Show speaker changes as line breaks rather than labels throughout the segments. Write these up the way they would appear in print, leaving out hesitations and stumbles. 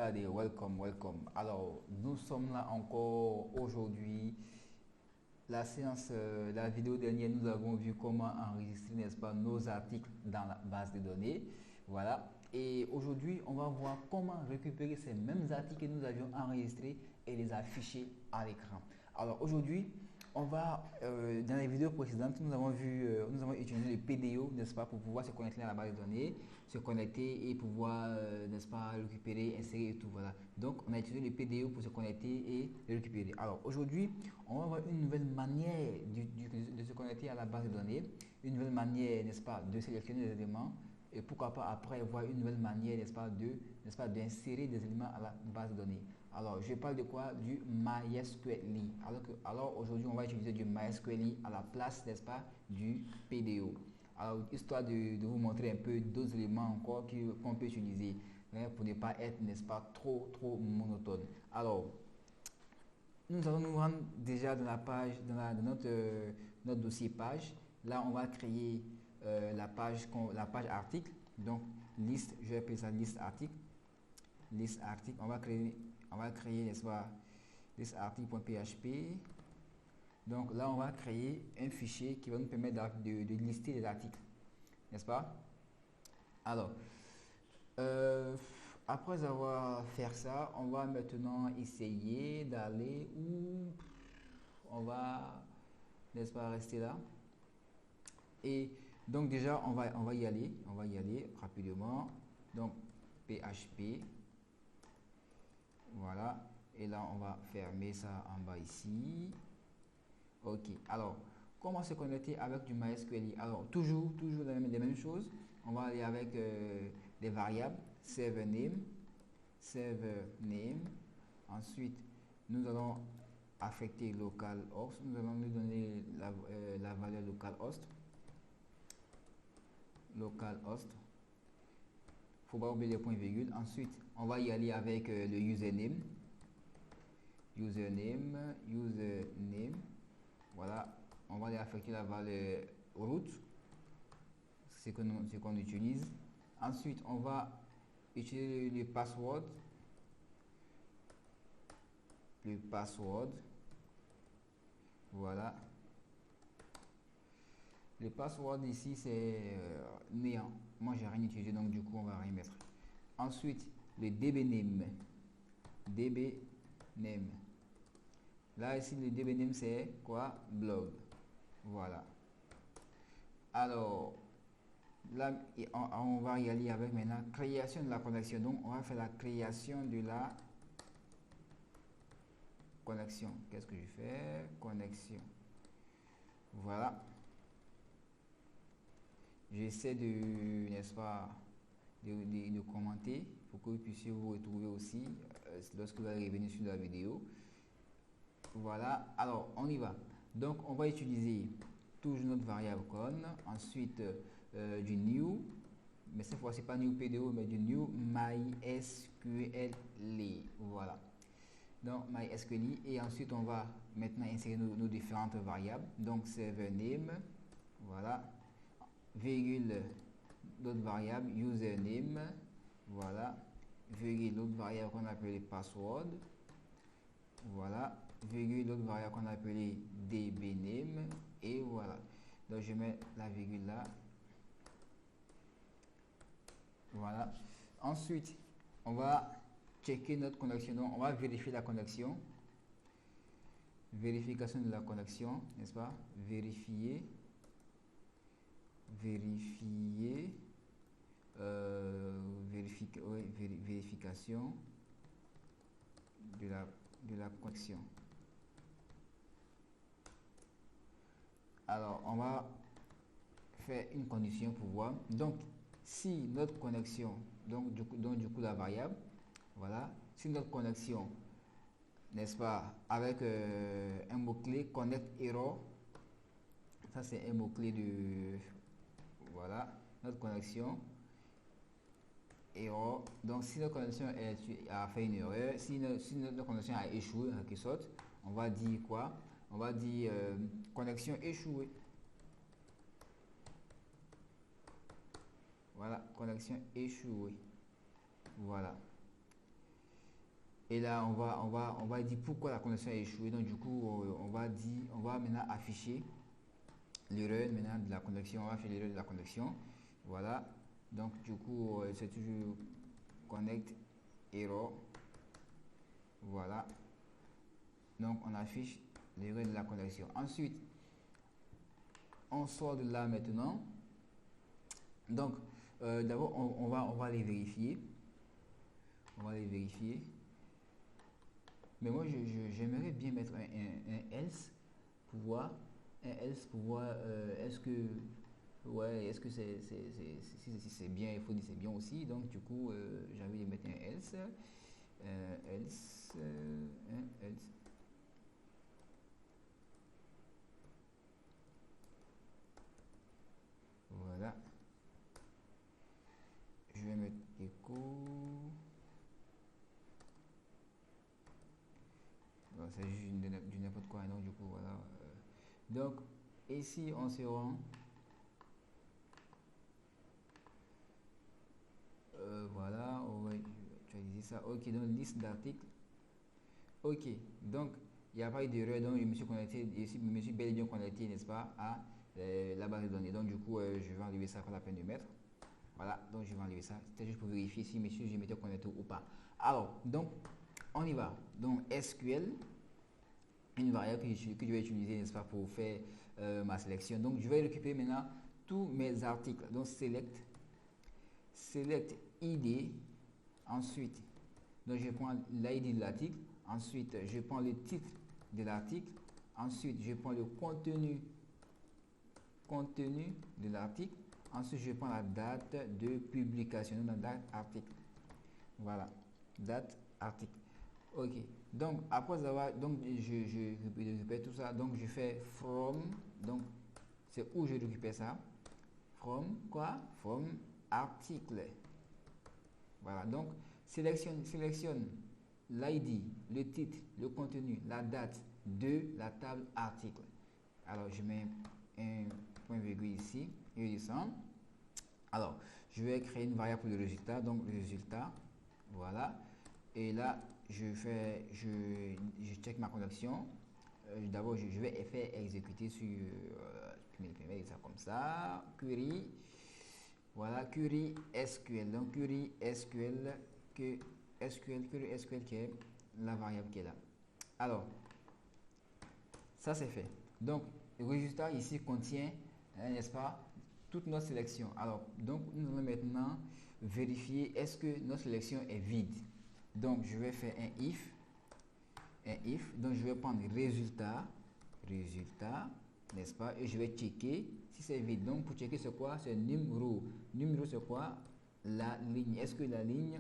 everybody, welcome. Alors, nous sommes là encore aujourd'hui. La séance, la vidéo dernière, nous avons vu comment enregistrer, n'est-ce pas, nos articles dans la base de données. Voilà. Et aujourd'hui, on va voir comment récupérer ces mêmes articles que nous avions enregistrés et les afficher à l'écran. Alors aujourd'hui, on va, dans les vidéos précédentes, nous avons vu, nous avons utilisé le PDO, n'est-ce pas, pour pouvoir se connecter à la base de données, se connecter et pouvoir, n'est-ce pas, récupérer, insérer et tout, voilà. Donc, on a utilisé le PDO pour se connecter et le récupérer. Alors, aujourd'hui, on va voir une nouvelle manière de se connecter à la base de données, une nouvelle manière, n'est-ce pas, de sélectionner les éléments et pourquoi pas après voir une nouvelle manière, n'est-ce pas, d'insérer des éléments à la base de données. Alors, je parle de quoi? Du MySQLi. Alors aujourd'hui, on va utiliser du MySQLi à la place, n'est-ce pas, du PDO. Alors, histoire de vous montrer un peu d'autres éléments encore qu'on peut utiliser, hein, pour ne pas être, n'est-ce pas, trop monotone. Alors, nous allons nous rendre déjà dans la page, dans notre dossier page. Là, on va créer la page article. Donc, liste, je vais appeler ça liste article. Liste article, on va créer, n'est-ce pas, liste article.php. Donc là, on va créer un fichier qui va nous permettre de lister les articles, n'est-ce pas? Alors, après avoir fait ça, on va maintenant essayer d'aller où on va, n'est-ce pas, rester là. Et donc déjà, on va y aller rapidement. Donc, PHP. Voilà, et là on va fermer ça en bas ici. Ok, alors comment se connecter avec du MySQL? Alors toujours les mêmes choses. On va aller avec des variables server name. Ensuite nous allons affecter localhost. Nous allons lui donner la valeur localhost. Faut pas oublier les points virgule. Ensuite, on va y aller avec le username. Voilà, on va aller affecter la valeur root, c'est qu'on utilise. Ensuite, on va utiliser le password. Voilà. Le password ici c'est néant. Moi j'ai rien utilisé donc du coup on va rien mettre. Ensuite le dbname. Là ici le dbname c'est quoi? Blog. Voilà. Alors là on va y aller avec maintenant création de la connexion. Donc on va faire la création de la connexion. Qu'est-ce que je fais? Connexion. Voilà. J'essaie de, n'est-ce pas, de commenter pour que vous puissiez vous retrouver aussi lorsque vous allez revenir sur la vidéo. Voilà, alors on y va. Donc on va utiliser toujours notre variable con, ensuite du new, mais cette fois-ci pas new PDO, mais du new MySQLi. Voilà. Donc MySQLi, et ensuite on va maintenant insérer nos différentes variables. Donc server name, voilà. Virgule l'autre variable username, voilà, virgule l'autre variable qu'on appelle password, voilà, virgule l'autre variable qu'on appelle dbname, et voilà. Donc je mets la virgule là, voilà. Ensuite on va checker notre connexion. Donc on va vérifier la connexion, vérification de la connexion, n'est-ce pas, vérification de la connexion. Alors on va faire une condition pour voir. Donc si notre connexion, donc du coup la variable, voilà, si notre connexion, n'est-ce pas, avec un mot-clé connect error, ça c'est un mot-clé de, voilà, notre connexion error. Donc si notre connexion a fait une erreur, si notre connexion a échoué en quelque sorte, on va dire quoi? On va dire connexion échouée. Voilà, connexion échouée. Voilà. Et là, on va dire pourquoi la connexion a échoué. Donc, du coup, on va maintenant afficher l'erreur maintenant de la connexion. On va faire l'erreur de la connexion. Voilà. Donc, du coup, c'est toujours connect error. Voilà. Donc, on affiche l'erreur de la connexion. Ensuite, on sort de là maintenant. Donc, d'abord, on va les vérifier. On va les vérifier. Mais moi, j'aimerais bien mettre un else pour voir. Un else pour voir est-ce que ouais, est-ce que si c'est bien, il faut dire c'est bien aussi. Donc, du coup, j'ai envie de mettre un else. Un else. Voilà. Je vais mettre echo. Bon, c'est juste du n'importe quoi. Donc, du coup, voilà. Donc, ici, on se rend. Voilà, on va utiliser ça. Ok, donc liste d'articles. Ok, donc il n'y a pas eu d'erreur. Donc, je me suis connecté, je me suis bel et bien connecté, n'est-ce pas, à la base de données. Donc, du coup, je vais enlever ça, pas la peine de mettre. Voilà, donc je vais enlever ça. C'était juste pour vérifier si monsieur je m'étais connecté ou pas. Alors, donc, on y va. Donc, SQL, une variable que je vais utiliser, n'est-ce pas, pour faire ma sélection. Donc, je vais récupérer maintenant tous mes articles. Donc, select ID. Ensuite, donc je prends l'ID de l'article. Ensuite, je prends le titre de l'article. Ensuite, je prends le contenu de l'article. Ensuite, je prends la date de publication, la date article. Voilà, date article. Ok. Donc, après avoir, donc je récupère tout ça. Donc, je fais from. Donc, c'est où je récupère ça. From quoi? From article. Voilà. Donc, sélectionne l'ID, le titre, le contenu, la date de la table article. Alors, je mets un point virgule ici et je descends. Alors, je vais créer une variable pour le résultat. Donc, le résultat, voilà. Et là, je check ma connexion. D'abord, je vais faire exécuter sur ça comme ça. Query. Voilà, query SQL. Donc, query SQL query SQL qui est la variable qui est là. Alors, ça c'est fait. Donc, le résultat ici contient, n'est-ce pas, toute notre sélection. Alors, donc, nous allons maintenant vérifier est-ce que notre sélection est vide. Donc, je vais faire un if. Donc, je vais prendre résultat, n'est-ce pas, et je vais checker si c'est vide. Donc, pour checker c'est quoi? C'est numéro. Numéro c'est quoi? La ligne. Est-ce que la ligne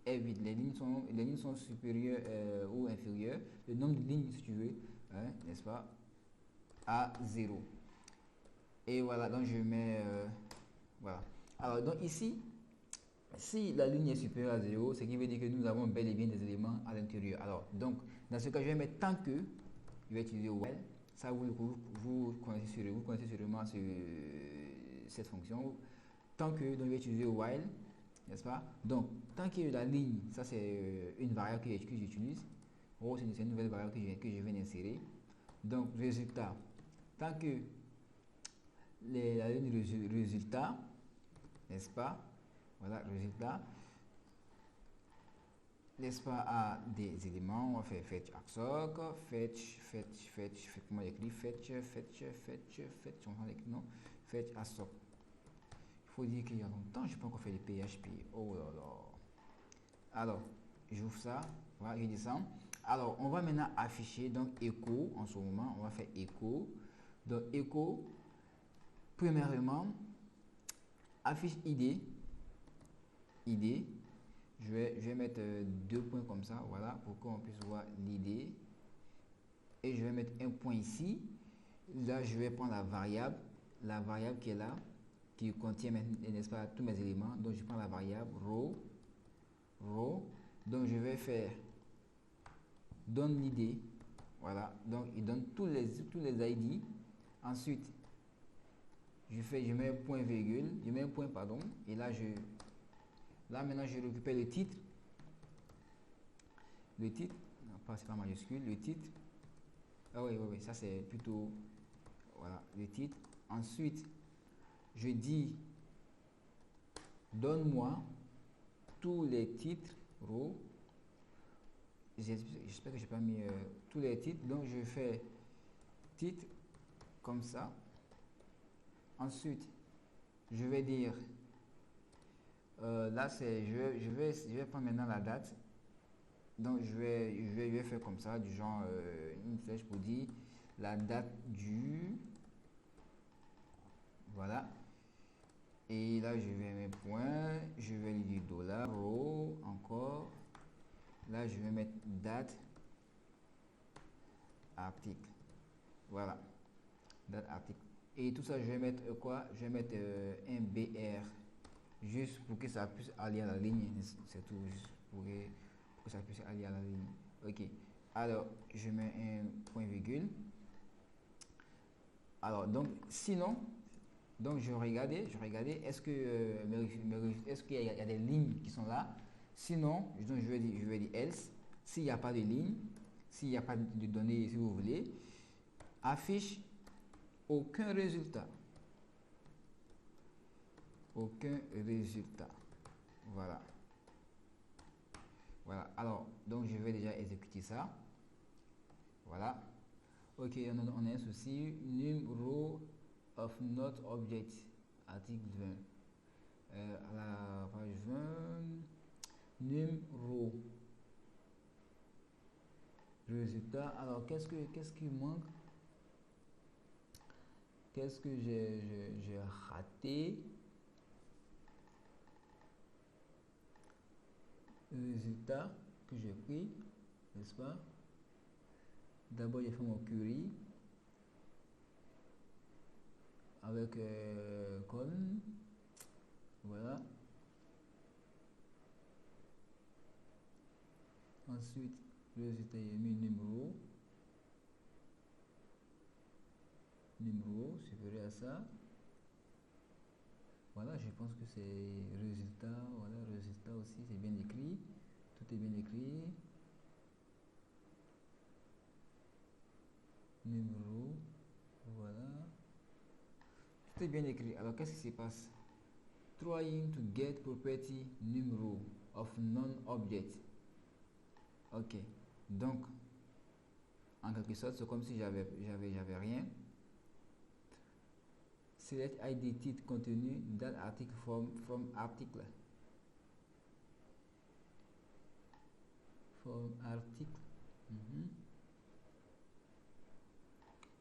est vide? Les lignes sont supérieures ou inférieures. Le nombre de lignes, si tu veux, hein, n'est-ce pas, à 0. Et voilà, donc je mets, voilà. Alors, donc ici, si la ligne est supérieure à 0, ce qui veut dire que nous avons bel et bien des éléments à l'intérieur. Alors, donc, dans ce cas, je vais mettre tant que, je vais utiliser while. Ça, vous connaissez sûrement cette fonction. Tant que, donc je vais utiliser while, n'est-ce pas? Donc, tant que la ligne, ça c'est une variable que j'utilise. Oh, c'est une nouvelle variable que je viens d'insérer. Donc, résultat, tant que la ligne résultat, n'est-ce pas? Voilà, résultat, n'est-ce pas, à des éléments. On va faire fetch axoc, comment écrit fetch, on va écrire non, fetch axoc. Il faut dire qu'il y a longtemps, je n'ai pas encore fait les PHP. Oh là là. Alors, j'ouvre ça, voilà, je descends. Alors, on va maintenant afficher donc echo en ce moment. On va faire echo. Donc, echo, premièrement, affiche ID. Je vais mettre deux points comme ça, voilà, pour qu'on puisse voir l'id. Et je vais mettre un point ici. Là, je vais prendre la variable qui est là, qui contient, n'est-ce pas, tous mes éléments. Donc, je prends la variable row. Donc, je vais faire donne l'id. Voilà, donc il donne tous les ID. Ensuite, je mets un point virgule, pardon, et là maintenant je récupère le titre. Le titre, non, pas, c'est pas majuscule, le titre. Ah oui, oui, oui, ça c'est plutôt, voilà, le titre. Ensuite, je dis, donne-moi tous les titres row. J'espère que j'ai pas mis tous les titres. Donc, je fais titre comme ça. Ensuite, je vais dire, là, c'est, je vais prendre maintenant la date. Donc, je vais faire comme ça, du genre une flèche pour dire la date du. Voilà. Et là, je vais mettre point, je vais lui dire dollar, row, encore. Là, je vais mettre date, article. Voilà, date, article. Et tout ça, je vais mettre quoi? Je vais mettre un BR, juste pour que ça puisse aller à la ligne. C'est tout, juste pour que ça puisse aller à la ligne. Ok. Alors, je mets un point virgule. Alors, donc, sinon, donc je regardais, est-ce que est-ce qu'il y a des lignes qui sont là? Sinon, donc je vais dire else. S'il n'y a pas de ligne, s'il n'y a pas de données, si vous voulez, affiche aucun résultat. Aucun résultat. Voilà. Voilà. Alors, donc je vais déjà exécuter ça. Voilà. Ok, on a un souci. Numéro of not object. Article 20. À la page 20. Numéro. Résultat. Alors, qu'est-ce qui manque? Qu'est-ce que j'ai raté? Résultat que j'ai pris, n'est-ce pas? D'abord, j'ai fait mon query avec colonne. Voilà. Ensuite, le résultat, j'ai mis numéro. Numéro supérieur à ça. Voilà, je pense que c'est résultat. Voilà, résultat aussi, c'est bien écrit. Tout est bien écrit. Numéro. Voilà. Tout est bien écrit. Alors, qu'est-ce qui se passe? Trying to get property numéro of non-object. Ok. Donc, en quelque sorte, c'est comme si j'avais rien. Select ID titre contenu that article from article. From article.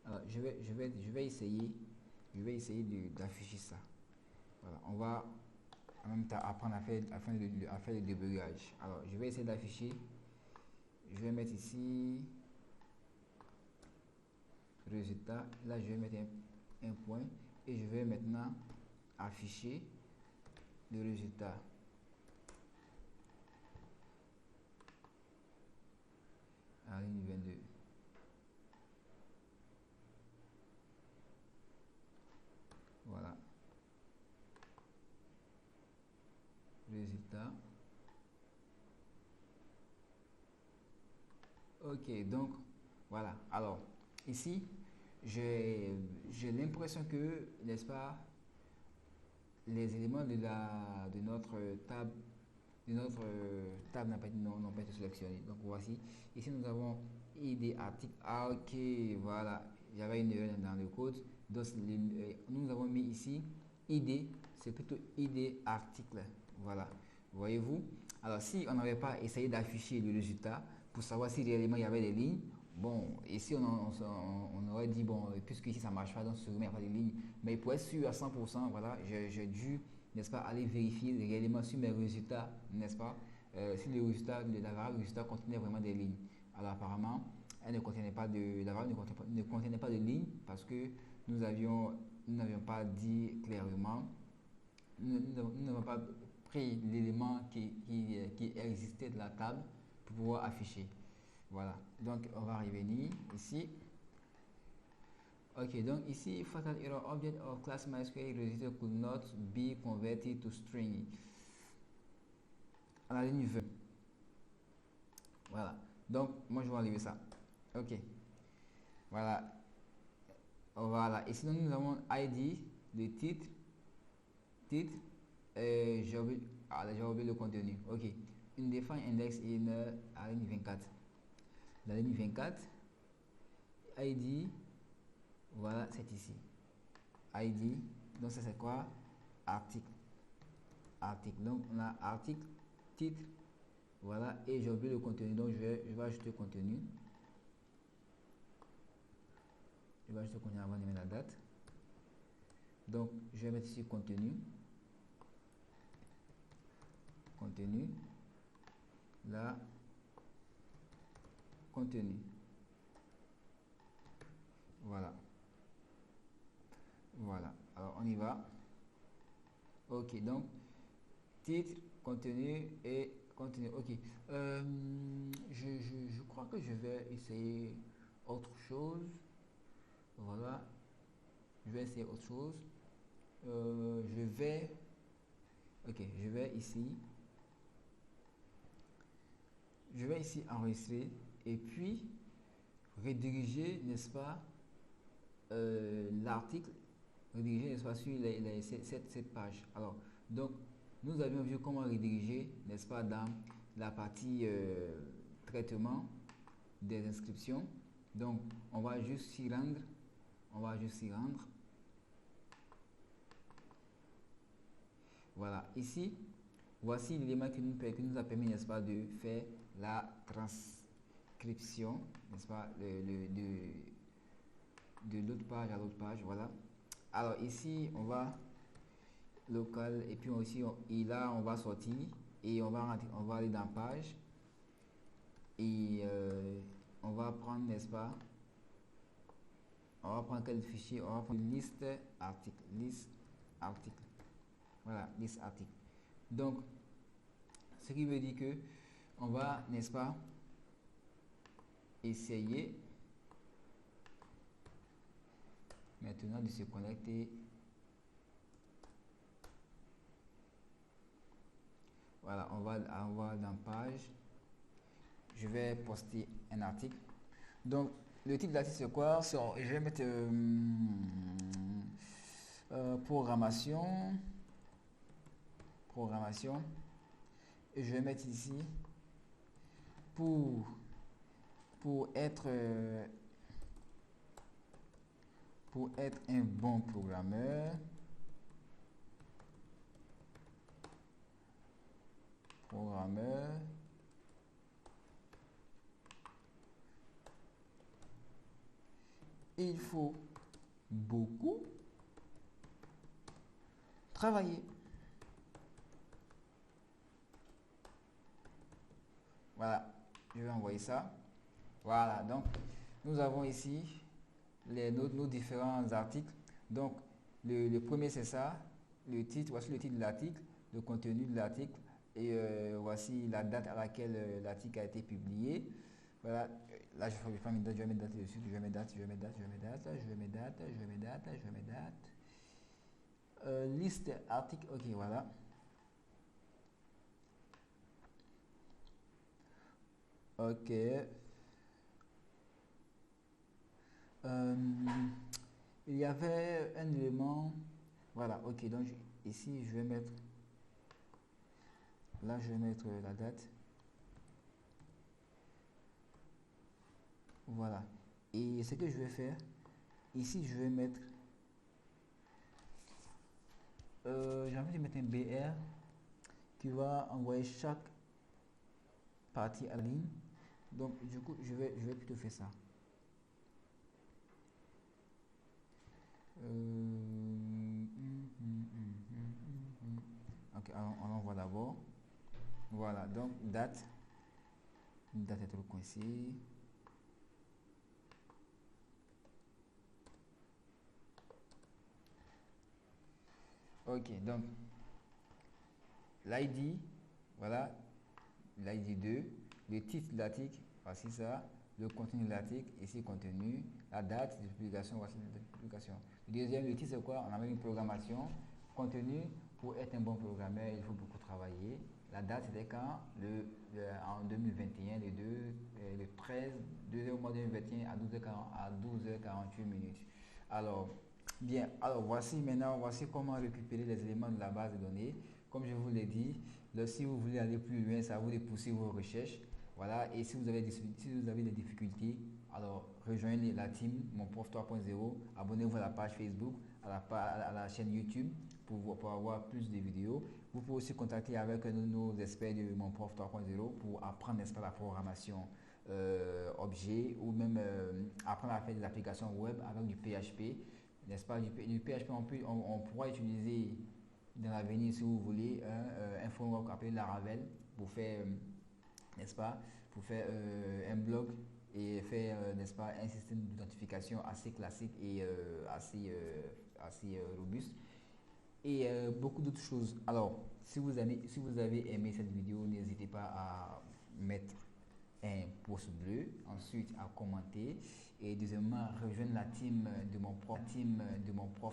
Alors, je vais essayer d'afficher ça. Voilà, on va en même temps apprendre à faire le débugage. Alors, je vais essayer d'afficher. Je vais mettre ici résultat. Là, je vais mettre un point et je vais maintenant afficher le résultat. À ligne 22. Voilà. Résultat. Ok, donc voilà. Alors, ici, j'ai l'impression que, n'est-ce pas, les éléments de notre table n'ont pas été sélectionnés. Donc voici, ici nous avons ID article. Ah, ok, voilà, il y avait une erreur dans le code. Donc nous avons mis ici ID, c'est plutôt ID article. Voilà, voyez-vous. Alors si on n'avait pas essayé d'afficher le résultat pour savoir si réellement il y avait des lignes, bon, ici on aurait dit, bon, puisque ici ça ne marche pas, donc sûrement il n'y a pas de lignes. Mais pour être sûr à 100%, voilà, j'ai dû, n'est-ce pas, aller vérifier réellement sur mes résultats, n'est-ce pas, si le résultat, la variable résultat contenait vraiment des lignes. Alors apparemment, elle ne contenait pas de, la variable ne contenait pas de lignes parce que nous n'avions pas dit clairement, nous n'avons pas pris l'élément qui existait de la table pour pouvoir afficher. Voilà, donc on va revenir ici. Ok, donc ici, fatal error object of class MySQL register could not be converted to string. À la ligne 20. Voilà. Donc, moi, je vais enlever ça. OK. Voilà. Voilà. Et sinon, nous avons ID, le titre, j'ai oublié le contenu. OK. Une define index in à ligne 24. La ligne 24, ID, voilà, c'est ici. ID, donc ça c'est quoi? Article. Article. Donc on a article, titre, voilà, et j'ai oublié le contenu. Donc je vais ajouter le contenu. Je vais ajouter le contenu avant de mettre la date. Donc je vais mettre ici contenu. Contenu. Là. Contenu. Voilà. Voilà. Alors on y va. Ok, donc titre, contenu et contenu. Ok. Je crois que je vais essayer autre chose. Voilà. Je vais essayer autre chose. Je vais. Ok, je vais ici. Je vais ici enregistrer et puis rediriger, n'est-ce pas, l'article, rediriger, n'est-ce pas, sur cette page. Alors, donc, nous avions vu comment rediriger, n'est-ce pas, dans la partie traitement des inscriptions. Donc, on va juste s'y rendre. On va juste s'y rendre. Voilà, ici, voici l'élément qui nous a permis, n'est-ce pas, de faire la transcription, n'est-ce pas, de l'autre page à l'autre page, voilà. Alors ici, on va local et puis aussi, et là, on va sortir et on va aller dans page et on va prendre, n'est-ce pas, on va prendre quel fichier, on va prendre liste article, voilà, liste article. Donc, ce qui veut dire que on va, n'est-ce pas, essayer maintenant de se connecter. Voilà, on va dans page. Je vais poster un article. Donc, le titre de l'article c'est quoi? Je vais mettre programmation. Et je vais mettre ici pour être un bon programmeur. Il faut beaucoup travailler. Voilà, je vais envoyer ça. Voilà, donc nous avons ici nos différents articles. Donc le premier c'est ça, le titre, voici le titre de l'article, le contenu de l'article et voici la date à laquelle l'article a été publié. Voilà, là je vais mettre date dessus, je vais mettre date. Liste article, ok, voilà. Ok. Il y avait un élément. Voilà, ok. Donc ici, je vais mettre. Là, je vais mettre la date. Voilà. Et ce que je vais faire, ici, je vais mettre. J'ai envie de mettre un BR qui va envoyer chaque partie à la ligne. Donc, du coup, je vais plutôt faire ça. Ok, on envoie d'abord. Voilà, donc date est trop coincé. Ok, donc l'ID, voilà, l'ID 2, le titre de l'article, voici ça, le contenu de l'article, ici contenu, la date de publication, voici la date de publication. Le deuxième, le titre c'est quoi? On a mis une programmation, contenu, pour être un bon programmeur, il faut beaucoup travailler. La date c'était quand? En 2021, le 13, 2h mois 2021 à 12h48 minutes. Alors, bien, alors voici comment récupérer les éléments de la base de données. Comme je vous l'ai dit, si vous voulez aller plus loin, ça vous de pousser vos recherches. Voilà, et si vous avez des difficultés, alors rejoignez la team Mon Prof 3.0, abonnez-vous à la page Facebook, à la chaîne YouTube pour avoir plus de vidéos. Vous pouvez aussi contacter avec nos experts de Mon Prof 3.0 pour apprendre, n'est-ce pas, la programmation objet ou même apprendre à faire des applications web avec du PHP, n'est-ce pas, du PHP on pourra utiliser dans l'avenir si vous voulez un framework appelé Laravel pour faire n'est-ce pas, pour faire un blog et faire, n'est-ce pas, un système d'identification assez classique et assez robuste et beaucoup d'autres choses. Alors, si vous avez aimé cette vidéo, n'hésitez pas à mettre un pouce bleu, ensuite à commenter et deuxièmement rejoindre la team de mon prof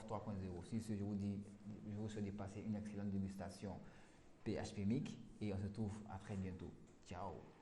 3.0. Si ce, je vous souhaite de passer une excellente dégustation PHP Mic et on se retrouve à très bientôt. Ciao.